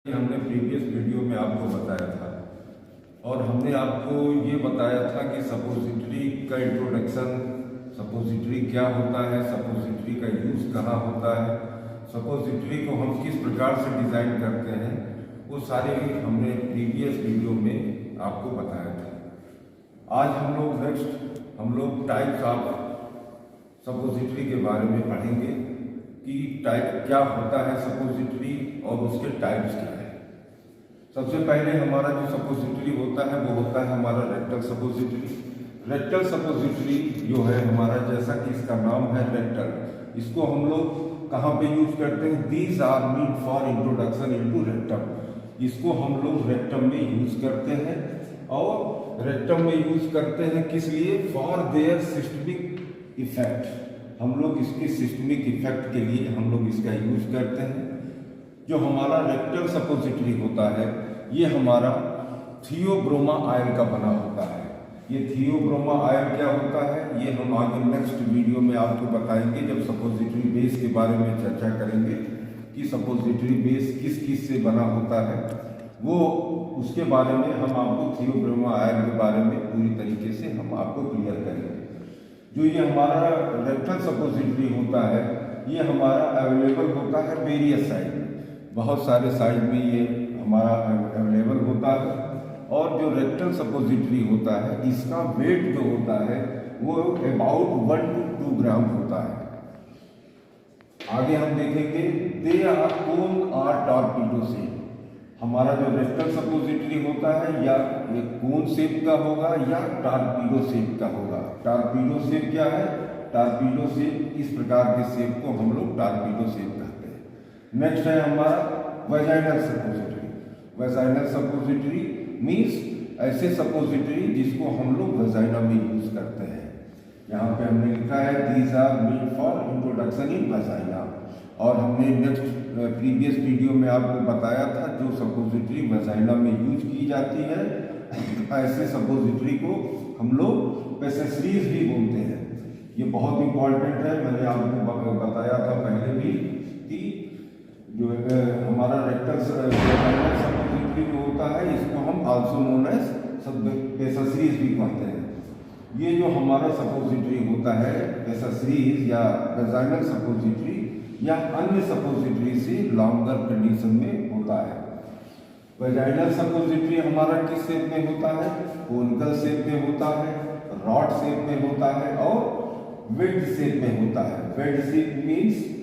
हमने previous video में आपको बताया था और हमने आपको ये बताया था कि सपोजिटरी का इंट्रोडक्शन, सपोजिटरी क्या होता है, सपोजिटरी का यूज़ कहाँ होता है, सपोजिटरी को हम किस प्रकार से डिज़ाइन करते हैं, वो सारे हमने प्रीवियस वीडियो में आपको बताया था। आज हम लोग टाइप्स ऑफ सपोजिटरी के बारे में पढ़ेंगे कि टाइप क्या होता है सपोजिटरी और उसके टाइप्स क्या है। सबसे पहले हमारा जो सपोजिटरी होता है वो होता है हमारा रेक्टल सपोजिटरी। रेक्टल सपोजिटरी जो है हमारा, जैसा कि इसका नाम है रेक्टल, इसको हम लोग कहाँ पे यूज करते हैं? These are mean for introduction into rectum. इसको हम लोग रेक्टम में यूज करते हैं और रेक्टम में यूज करते हैं किस लिए? For their systemic effect. हम लोग इसके सिस्टमिक इफेक्ट के लिए हम लोग इसका यूज करते हैं। जो हमारा रेक्टल सपोजिटरी होता है ये हमारा थियोब्रोमा आयल का बना होता है। ये थियोब्रोमा आयल क्या होता है ये हम आगे नेक्स्ट वीडियो में आपको बताएंगे, जब सपोजिटरी बेस के बारे में चर्चा करेंगे कि सपोजिटरी बेस किस किस से बना होता है, वो उसके बारे में हम आपको थियोब्रोमा आयल के बारे में पूरी तरीके से हम आपको क्लियर करेंगे। जो ये हमारा रेक्टल सपोजिटरी होता है ये हमारा अवेलेबल होता है वेरियस साइज में, बहुत सारे साइज में ये हमारा अवेलेबल होता है। और जो रेक्टल सपोजिटरी होता है इसका वेट जो होता है वो अबाउट 1 to 2 ग्राम होता है। आगे हम देखेंगे they are cone or torpedo shape. हमारा जो रेक्टल सपोजिटरी होता है या ये कोन शेप का होगा या टॉर्पीडो शेप का होगा। टॉर्पीडो शेप क्या है? टॉर्पीडो शेप, इस प्रकार के शेप को हम लोग टॉर्पीडो शेप कहते हैं। नेक्स्ट है हमारा vaginal suppository. Vaginal suppository means ऐसे सपोजिटरी जिसको हम लोग वेजाइना में यूज करते हैं। यहाँ पे हमने लिखा है these are made for introduction in vagina. और हमने नेक्स्ट प्रीवियस वीडियो में आपको बताया था जो सपोजिटरी वेजाइना में यूज की जाती है ऐसे सपोजिटरी को हम लोग पेसेसरीज भी बोलते हैं। ये बहुत इंपॉर्टेंट है, मैंने आपको बताया था पहले भी कि जो हमारा रेक्टल सपोजिटरी जो होता है इसको हम आल्सो नोन एज पेसेसरीज भी कहते हैं। ये जो हमारा सपोजिटरी होता है पेसेसरीज या वेजाइनल सपोजिटरी या अन्य सपोजिटरी से लॉन्गर कंडीशन में होता है। वेजाइनल सपोजिटरी हमारा किस शेप में होता है? कोनिकल शेप में होता है, रॉड शेप में होता है और वेड शेप में होता है। वेड शेप मीन्स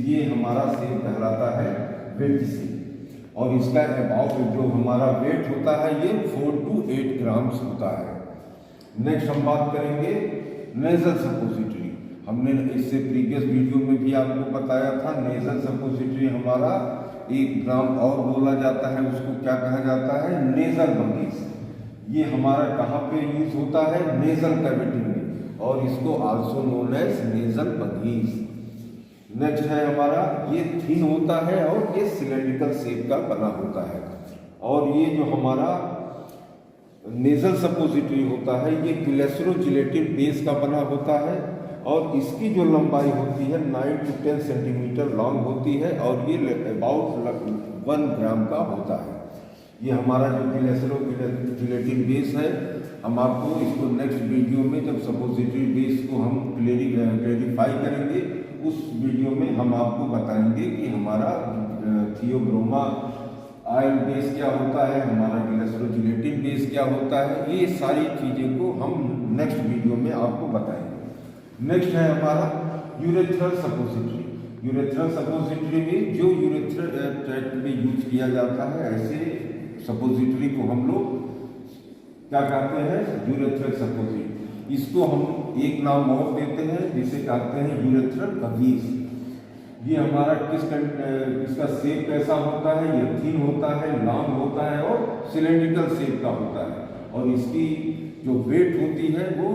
ये हमारा शेप कहलाता है वेड शेप। और इसका अबाउट जो हमारा वेट होता है ये 4 to 8 ग्राम्स होता है। नेक्स्ट हम बात करेंगे नेजल सपोजिटरी। हमने इससे प्रीवियस वीडियो में भी आपको बताया था नेजल सपोजिटरी हमारा 1 ग्राम और बोला जाता है, उसको क्या कहा जाता है? Nasal buggies. ये हमारा कहाँ पे यूज होता है? नेजल कैविटी में, और इसको also known as nasal bougies. नेक्स्ट है हमारा ये थिन होता है और ये सिलेंड्रिकल शेप का बना होता है। और ये जो हमारा नेजल सपोजिटरी होता है ये ग्लिसरोजिलेटिन बेस का बना होता है और इसकी जो लंबाई होती है 9 to 10 सेंटीमीटर लॉन्ग होती है और ये अबाउट 1 ग्राम का होता है। ये हमारा जो ग्लिसरोजिलेटिन बेस है, हम आपको इसको नेक्स्ट वीडियो में जब सपोजिटरी बेस को हम क्लेरिफाई करेंगे उस वीडियो में हम आपको बताएंगे कि हमारा थियोब्रोमा आयल बेस क्या होता है, हमारा ग्लिसरोजिलेटिन बेस क्या होता है। ये सारी चीज़ें को हम नेक्स्ट वीडियो में आपको बताएंगे। नेक्स्ट है हमारा यूरेथ्रल सपोजिटरी। यूरेथ्रल सपोजिटरी में जो यूरेथ्रल ट्रैक्ट में यूज किया जाता है ऐसे सपोजिटरी को हम लोग क्या कहते हैं? Urethral suppository. इसको हम एक नाम और देते हैं जिसे कहते हैं यूरेथ्रल बगीज। ये हमारा इसका शेप कैसा होता है? ये थिन होता है, लॉन्ग होता है और सिलेंड्रिकल शेप का होता है। और इसकी जो वेट होती है वो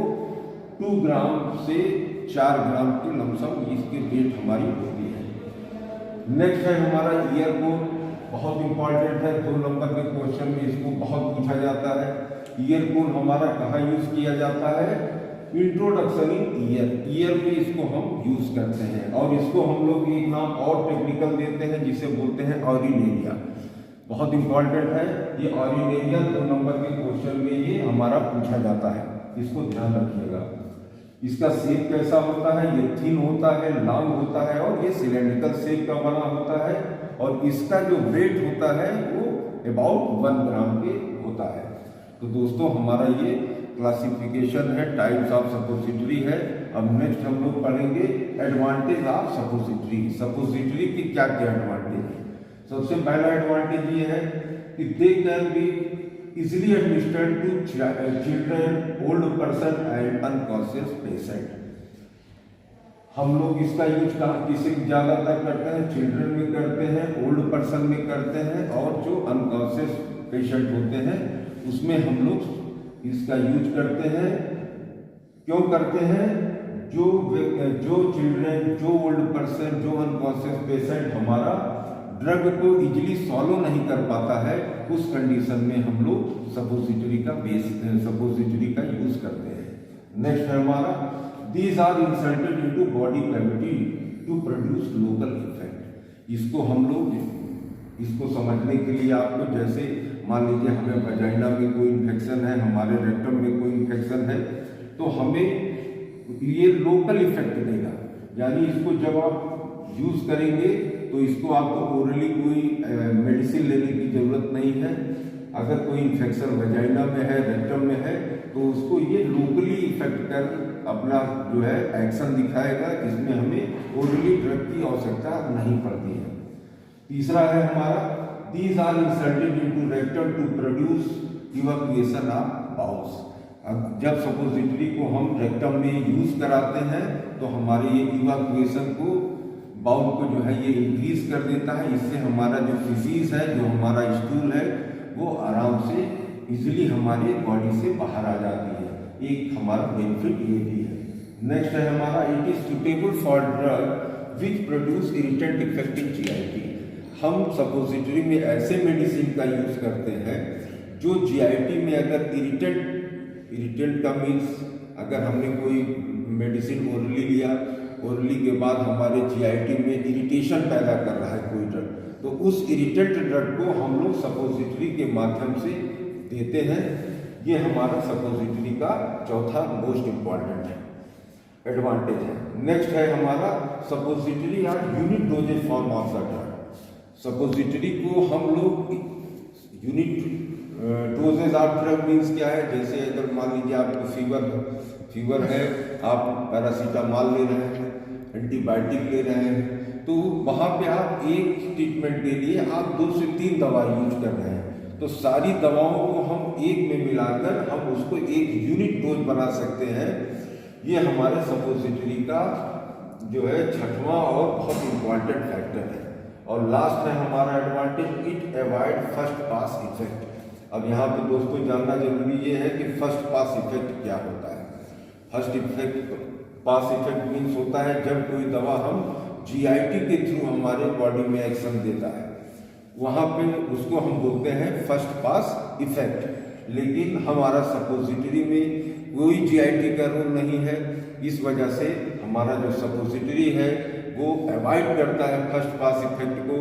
2 ग्राम से 4 ग्राम की लमसम इसकी वेट हमारी होती है। नेक्स्ट है हमारा ईयरकोन। बहुत इंपॉर्टेंट है, 2 नंबर के क्वेश्चन में इसको बहुत पूछा जाता है। ईयरकोन हमारा कहाँ यूज किया जाता है? इंट्रोडक्शन इन ईयर में इसको हम यूज करते हैं। और इसको हम लोग एक नाम और टेक्निकल देते हैं जिसे बोलते हैं ऑरिनेरिया। बहुत इंपॉर्टेंट है। ये ऑर्डिनेरियल 2 नंबर के क्वेश्चन में ये हमारा पूछा जाता है, इसको ध्यान रखिएगा। इसका शेप कैसा होता है, ये थिन होता है, लॉन्ग होता है और ये सिलेंड्रिकल शेप का बना होता है और इसका जो वेट होता है वो अबाउट 1 ग्राम के होता है। तो दोस्तों हमारा ये क्लासिफिकेशन है, टाइप्स ऑफ सपोजिटरी है। अब नेक्स्ट हम लोग पढ़ेंगे एडवांटेज ऑफ सपोजिटरी। सपोजिटरी की क्या क्या एडवांटेज है। सबसे पहला एडवांटेज ये है कि they can be easily administered to children, old person and unconscious patient. हम लोग इसका यूज किसे ज्यादातर करते हैं, चिल्ड्रन में करते हैं, ओल्ड पर्सन में करते हैं और जो अनकॉन्शियस पेशेंट होते हैं उसमें हम लोग इसका यूज करते हैं। क्यों करते हैं, जो चिल्ड्रन, जो ओल्ड पर्सन, जो अनकॉन्शियस पेशेंट हमारा ड्रग को इजीली सॉलो नहीं कर पाता है, उस कंडीशन में हम लोग सपोजिटरी का यूज करते हैं। नेक्स्ट है हमारा these are inserted into body cavity to produce local effect. इसको हम लोग इसको समझने के लिए आपको, जैसे मान लीजिए हमें वजाइना में कोई इन्फेक्शन है, हमारे रेक्टम में कोई इन्फेक्शन है, तो हमें ये लोकल इफेक्ट देगा। यानी इसको जब आप यूज करेंगे तो इसको आपको ओरली कोई मेडिसिन लेने की जरूरत नहीं है। अगर कोई इन्फेक्शन वजाइना में है, रेक्टम में है, तो उसको ये लोकली इफेक्ट कर अपना जो है एक्शन दिखाएगा, जिसमें हमें ओरली ड्रग की आवश्यकता नहीं पड़ती है। तीसरा है हमारा these are inserted into rectum to produce evacuation of bowels. अब जब सपोजिटरी को हम रेक्टम में यूज कराते हैं तो हमारे ये इवैक्यूएशन को, बाउल को जो है ये इंक्रीज कर देता है। इससे हमारा जो फिजीज है, जो हमारा स्टूल है, वो आराम से इजीली हमारे बॉडी से बाहर आ जाती है। एक हमारा बेनिफिट ये भी है। नेक्स्ट है हमारा it is suitable for drug which produce irritant effect in GIT. हम सपोजिटरी में ऐसे मेडिसिन का यूज करते हैं जो जीआईटी में अगर इरिटेंट का मीन्स, अगर हमने कोई मेडिसिन ओरली लिया, ओरली के बाद हमारे जीआईटी में इरिटेशन पैदा कर रहा है कोई ड्रग, तो उस इरिटेंट ड्रग को हम लोग सपोजिटरी के माध्यम से देते हैं। ये हमारा सपोजिटरी का चौथा मोस्ट इम्पॉर्टेंट है एडवांटेज है। नेक्स्ट है हमारा suppository are unit dosage form of the drug. Suppository को हम लोग unit dosage of drug means क्या है, जैसे अगर मान लीजिए आपको फीवर है, आप पैरासीटामॉल ले रहे हैं, एंटीबायोटिक ले रहे हैं, तो वहाँ पे आप एक ट्रीटमेंट के लिए आप 2 से 3 दवा यूज कर रहे हैं, तो सारी दवाओं को हम एक में मिलाकर हम उसको एक यूनिट डोज बना सकते हैं। ये हमारे सपोजिटरी का जो है छठवां और बहुत इंपॉर्टेंट फैक्टर है। और लास्ट है हमारा advantage it avoid first pass effect. अब यहाँ पे दोस्तों जानना जरूरी ये है कि फर्स्ट पास इफेक्ट क्या होता है। फर्स्ट पास इफेक्ट मीन्स होता है जब कोई दवा हम जीआईटी के थ्रू हमारे बॉडी में एक्शन देता है, वहाँ पे उसको हम बोलते हैं फर्स्ट पास इफेक्ट। लेकिन हमारा सपोजिटरी में कोई जीआईटी का रोल नहीं है, इस वजह से हमारा जो सपोजिटरी है वो अवॉइड करता है फर्स्ट पास इफेक्ट को।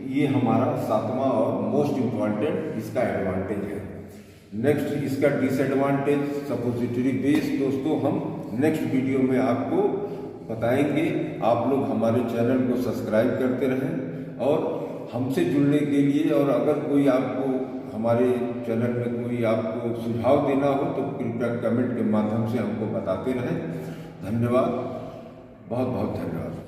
ये हमारा 7वां और मोस्ट इम्पॉर्टेंट इसका एडवांटेज है। नेक्स्ट इसका डिसएडवांटेज सपोजिटरी बेस दोस्तों हम नेक्स्ट वीडियो में आपको बताएंगे। आप लोग हमारे चैनल को सब्सक्राइब करते रहें और हमसे जुड़ने के लिए, और अगर कोई आपको हमारे चैनल में कोई आपको सुझाव देना हो तो कृपया कमेंट के माध्यम से हमको बताते रहें। धन्यवाद, बहुत बहुत धन्यवाद।